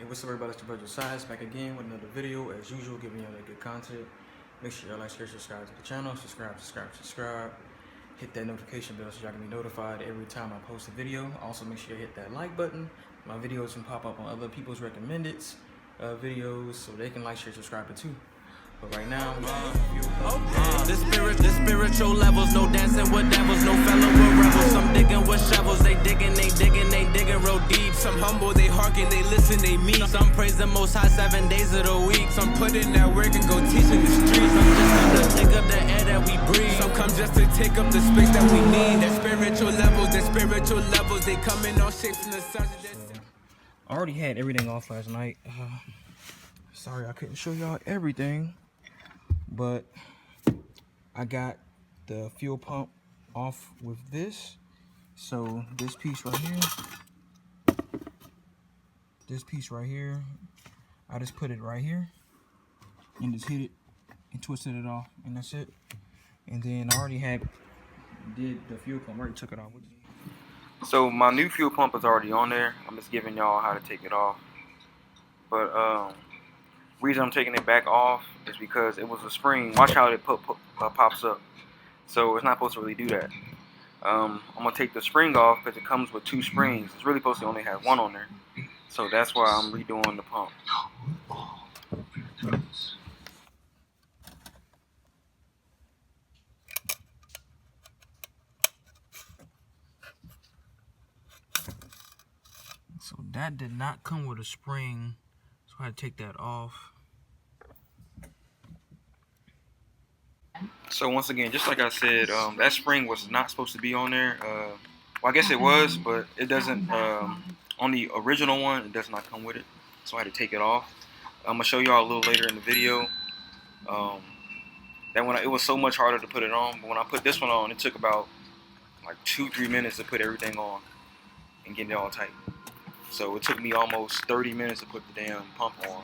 Hey, what's up everybody, it's your brother Size back again with another video. As usual, giving y'all good content. Make sure y'all like, share, subscribe to the channel. Subscribe. Hit that notification bell so y'all can be notified every time I post a video. Also, make sure you hit that like button. My videos can pop up on other people's recommended videos so they can like, share, subscribe it too. But right now, the spiritual levels, no dancing with devils, no fellow with rebels. Some digging with shovels, they digging real deep. Some humble, they hearken, they listen, they meet. Some praise the Most High 7 days of the week. Some put in that work and go teach in the streets. Some just come to take up the air that we breathe. Some come just to take up the space that we need. The spiritual levels, they come in all shapes and the size. I already had everything off last night. Sorry I couldn't show y'all everything, but I got the fuel pump off with this. So this piece right here, I just put it right here and just hit it and twisted it off, and that's it. And then I already did the fuel pump, already took it off. So my new fuel pump is already on there. I'm just giving y'all how to take it off. But reason I'm taking it back off is because it was a spring. Watch how it pops up. So it's not supposed to really do that. I'm gonna take the spring off because it comes with 2 springs. It's really supposed to only have 1 on there. So that's why I'm redoing the pump. So that did not come with a spring, so I had to take that off. So once again, just like I said, that spring was not supposed to be on there. Well, I guess it was, but it doesn't. On the original one, it does not come with it, so I had to take it off. I'm gonna show y'all a little later in the video. It was so much harder to put it on, but when I put this one on, it took about like 2-3 minutes to put everything on and get it all tight. So it took me almost 30 minutes to put the damn pump on.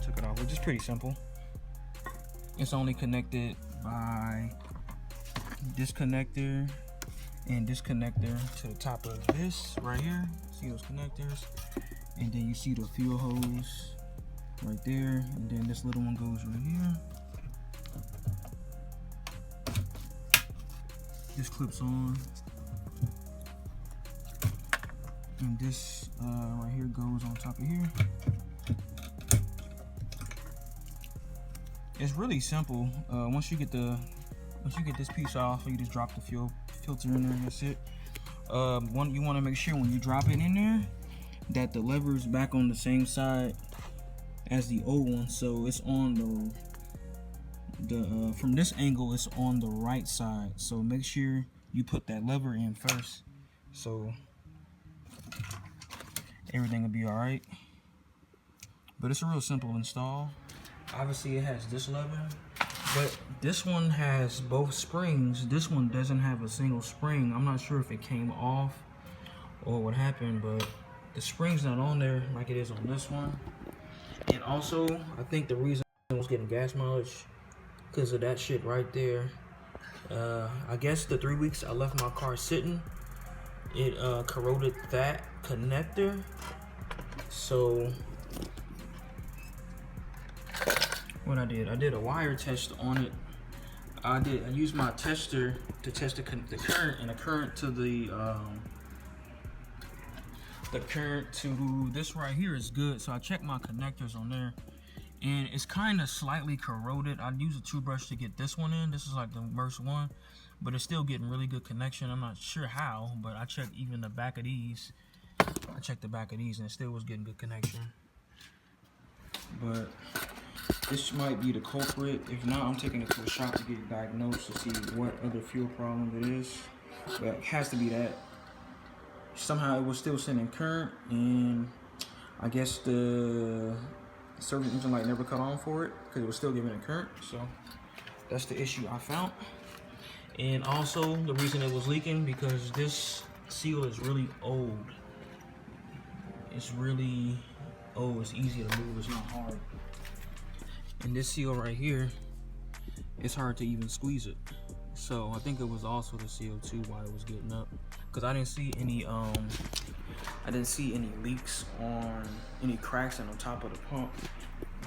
Took it off, which is pretty simple. It's only connected by this connector and this connector to the top of this right here. See those connectors? And then you see the fuel hose right there, and then this little one goes right here. This clips on, and this right here goes on top of here. It's really simple. Once you get this piece off, you just drop the fuel filter in there, and that's it. You want to make sure when you drop it in there that the lever is back on the same side as the old one, so it's on the from this angle it's on the right side. So make sure you put that lever in first, so everything will be all right. But it's a real simple install. Obviously it has this lever, but this one has both springs. This one doesn't have a single spring. I'm not sure if it came off or what happened, but the spring's not on there like it is on this one. And also, I think the reason I was getting gas mileage because of that shit right there. I guess the 3 weeks I left my car sitting, it corroded that connector. So what I did a wire test on it. I used my tester to test the current, and the current to this right here is good. So I checked my connectors on there, and it's kind of slightly corroded. I used a toothbrush to get this one in. This is like the worst one, but it's still getting really good connection. I'm not sure how, but I checked even the back of these. I checked the back of these, and it still was getting good connection. But this might be the culprit. If not, I'm taking it to a shop to get diagnosed to see what other fuel problem it is. But it has to be that. Somehow it was still sending current, and I guess the service engine light never cut on for it because it was still giving it current. So that's the issue I found. And also the reason it was leaking because this seal is really old. It's really old. It's easy to move. It's not hard. And this seal right here, it's hard to even squeeze it. So I think it was also the seal too why it was getting up, because I didn't see any leaks on any cracks on the top of the pump.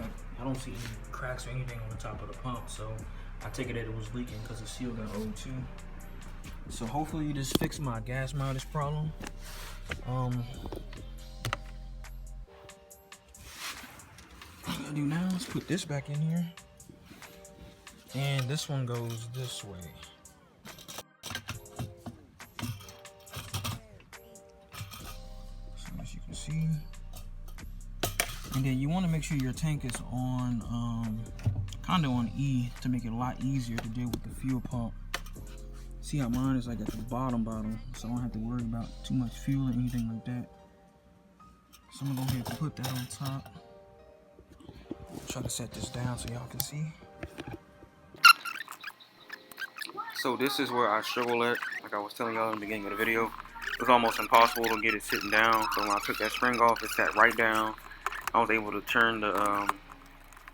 Like, I don't see any cracks or anything on the top of the pump, so I take it that it was leaking because the seal got old too. So hopefully this fixed my gas mileage problem. What I'm gonna do now is put this back in here, and this one goes this way. So as you can see, and then you want to make sure your tank is on kind of on E to make it a lot easier to deal with the fuel pump. See how mine is like at the bottom, so I don't have to worry about too much fuel or anything like that. So I'm gonna go ahead and put that on top. Try to set this down so y'all can see. So this is where I struggle at. Like I was telling y'all in the beginning of the video, it was almost impossible to get it sitting down. So when I took that spring off, it sat right down. I was able to turn the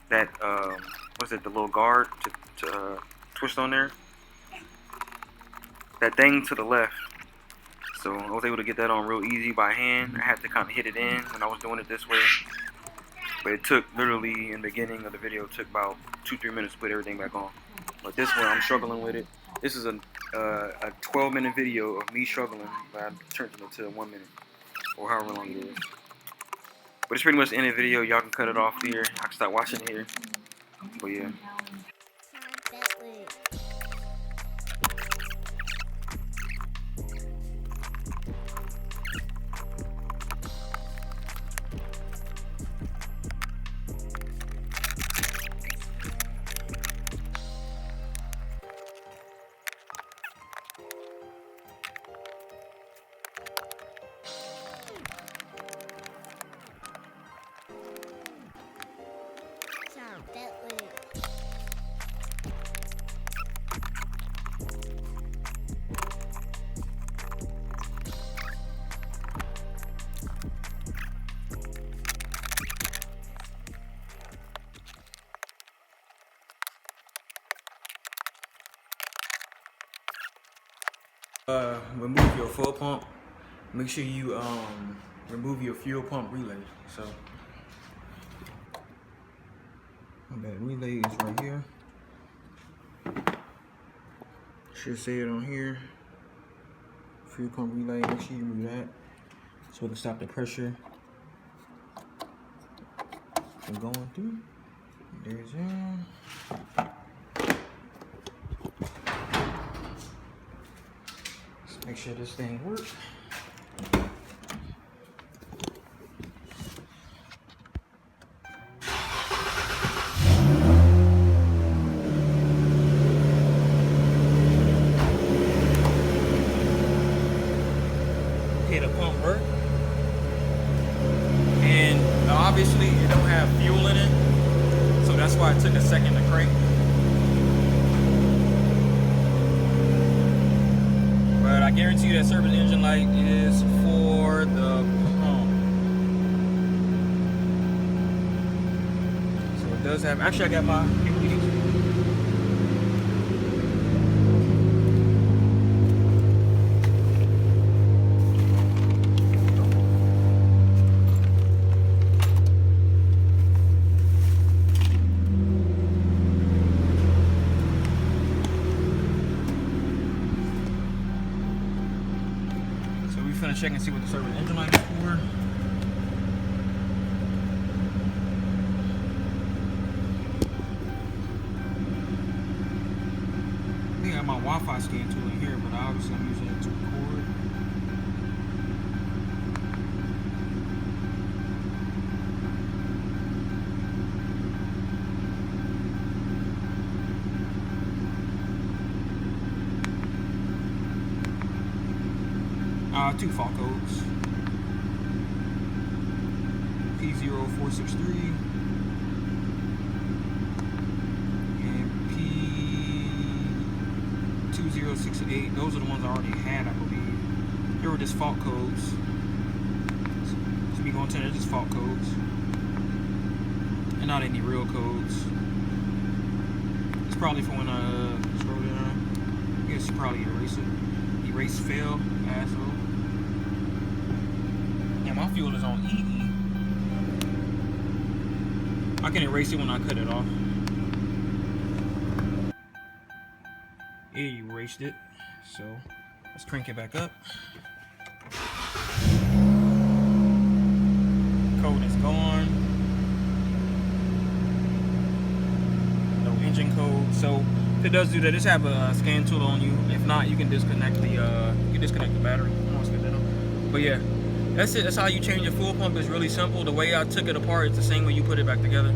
the little guard to twist on there. That thing to the left. So I was able to get that on real easy by hand. I had to kind of hit it in when I was doing it this way. But it took literally, in the beginning of the video, it took about 2-3 minutes to put everything back on. But this one, I'm struggling with it. This is a 12-minute video of me struggling, but I turned it into 1 minute, or however long it is. But it's pretty much the end of the video. Y'all can cut it off here. I can start watching it here. But yeah. Remove your fuel pump. Make sure you remove your fuel pump relay. So that relay is right here. Should say it on here. Fuel pump relay. Make sure you remove that so we can stop the pressure from going through. There's that. Make sure this thing works. Okay, the pump worked. And obviously it don't have fuel in it, so that's why it took a second to crank. But I guarantee you that service engine light is for the pump. does have. Actually, I got my. So we finna check and see what the server engine light is for. I got my Wi-Fi scan tool in here, but obviously I'm using it to record. Two fault codes. P0463 and P2068. Those are the ones I already had, I believe. Here were just fault codes. So me going to they're just fault codes. And not any real codes. It's probably for when I scroll down. I guess probably erase it. Erase fail, asshole. Yeah, my fuel is on EE. I can erase it when I cut it off. It erased it. So let's crank it back up. Code is gone. No engine code. So if it does do that, just have a scan tool on you. If not, you can disconnect the battery. I almost get that on. But yeah, that's it. That's how you change your fuel pump. It's really simple. The way I took it apart is the same way you put it back together.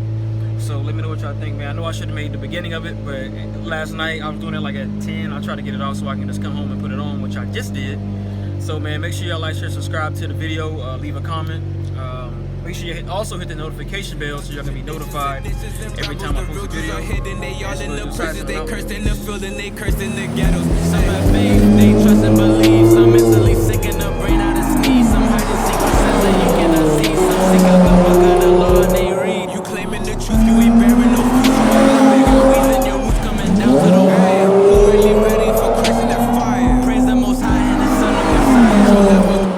So let me know what y'all think, man. I know I should have made the beginning of it, but last night I was doing it like at 10. I tried to get it off so I can just come home and put it on, which I just did. So man, make sure y'all like, share, subscribe to the video, leave a comment. Make sure you also hit the notification bell so y'all can be notified every time I post a video. They all in the prisons, they cursed in the field and they cursed in the ghettos. Some have faith, they trust and believe. Some mentally sick and the brain out of sneeze. Some hide in secret sense that you cannot see. Some sick of